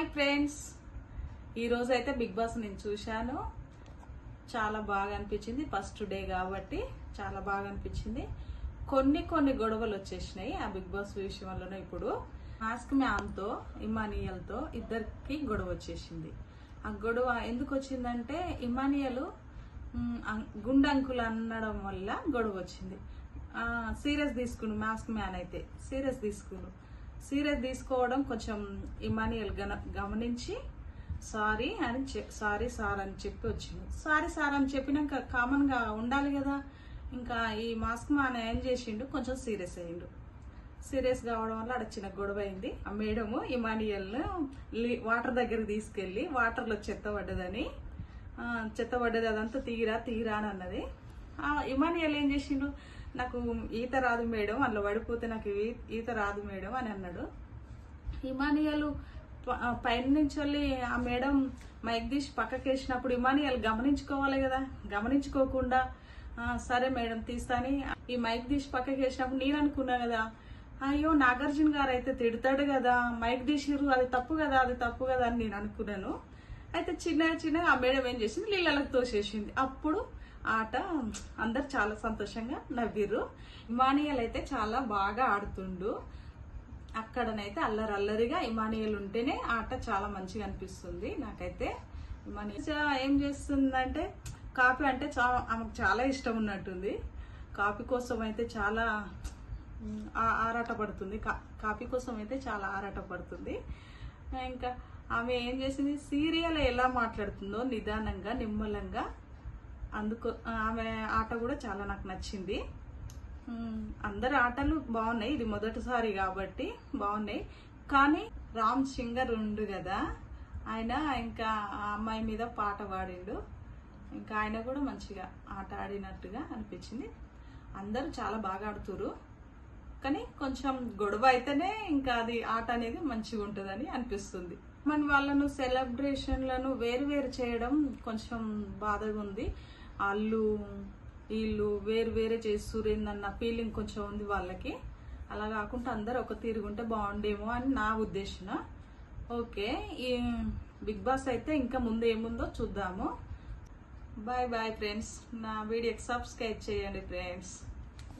Hi friends, ఈరోజు అయితే big boss నేను చూశాను. చాలా బాగా అనిపించింది. ఫస్ట్ డే కాబట్టి చాలా బాగా అనిపించింది. కొన్ని గొడవలు వచ్చేసినాయి ఆ బిగ్ బాస్ విషయంలోనే. ఇప్పుడు మాస్క్ మ్యామ్తో ఇమానియల్తో ఇద్దరికి గొడవ వచ్చేసింది. ఆ గొడవ ఎందుకు వచ్చిందంటే ఇమానియల్ గుండంకులు అనడం వల్ల గొడవ వచ్చింది. సీరియస్ తీసుకుని మాస్క్ మ్యాన్ అయితే సీరియస్ తీసుకోవడం కొంచెం ఇమానియల్ గమనించి సారీ సార్ అని చెప్పి వచ్చింది. సార్ అని చెప్పినాక కామన్ గా ఉండాలి కదా. ఇంకా ఈ మాస్క్ మ్యాన్ ఏం చేసిండు, కొంచెం సీరియస్ అయ్యిండు. సీరియస్ కావడం వల్ల అక్కడ చిన్న గొడవ అయింది. ఆ మేడము ఇమానియల్ వాటర్ దగ్గరికి తీసుకెళ్లి వాటర్లో చెత్త పడ్డది అదంతా తీరా అని అన్నది. ఇమానియల్ ఏం చేసిండు, నాకు ఈత రాదు మేడం, అందులో పడిపోతే నాకు ఈత రాదు మేడం అని అన్నాడు. ఇమానియల్ పైన నుంచి వెళ్ళి ఆ మేడం మైక్ తీసి పక్కకేసినప్పుడు ఇమానియల్ గమనించుకోవాలి కదా. గమనించుకోకుండా సరే మేడం తీస్తాని ఈ మైక్ తీసి పక్కకేసినప్పుడు నేను అనుకున్నా కదా, అయ్యో నాగార్జున గారు అయితే తిడతాడు కదా, మైక్ తీసిరు అది తప్పు కదా అని నేను అనుకున్నాను. అయితే చిన్నగా ఆ మేడం ఏం చేసింది, నీళ్ళకి తోసేసింది. అప్పుడు ఆట అందరు చాలా సంతోషంగా నవ్విర్రు. ఇమానియల్ అయితే చాలా బాగా ఆడుతుండు. అక్కడనైతే అల్లరిగా ఇమానియల్ ఉంటేనే ఆట చాలా మంచిగా అనిపిస్తుంది నాకైతే. ఇమానియల్ ఏం చేస్తుందంటే కాఫీ అంటే ఆమెకు చాలా ఇష్టం ఉన్నట్టుంది. కాఫీ కోసం అయితే చాలా ఆరాటపడుతుంది. కాఫీ కోసం అయితే చాలా ఆరాటపడుతుంది. ఇంకా ఆమె ఏం చేసింది, సీరియల్ ఎలా మాట్లాడుతుందో నిదానంగా నిమ్మలంగా, అందుకు ఆమె ఆట కూడా చాలా నాకు నచ్చింది. అందరి ఆటలు బాగున్నాయి, ఇది మొదటిసారి కాబట్టి బాగున్నాయి. కానీ రామ్ సింగర్ ఉండు కదా, ఆయన ఇంకా ఆ అమ్మాయి మీద పాట పాడిండు. ఇంకా ఆయన కూడా మంచిగా ఆట ఆడినట్టుగా అనిపించింది. అందరూ చాలా బాగా ఆడుతురు. కానీ కొంచెం గొడవ అయితేనే ఇంకా అది ఆట అనేది మంచిగా ఉంటుందని అనిపిస్తుంది. మన వాళ్ళను సెలబ్రేషన్లను వేరు చేయడం కొంచెం బాధగా ఉంది. వీళ్ళు వేరే చేస్తురేందన్న ఫీలింగ్ కొంచెం ఉంది వాళ్ళకి. అలా కాకుండా అందరు ఒక తీరుగుంటే బాగుండేమో అని నా ఉద్దేశం. ఓకే, ఈ బిగ్ బాస్ అయితే ఇంకా ముందు ఏముందో చూద్దాము. Bye friends. నా వీడియోకి సబ్స్క్రైబ్ చేయండి ఫ్రెండ్స్.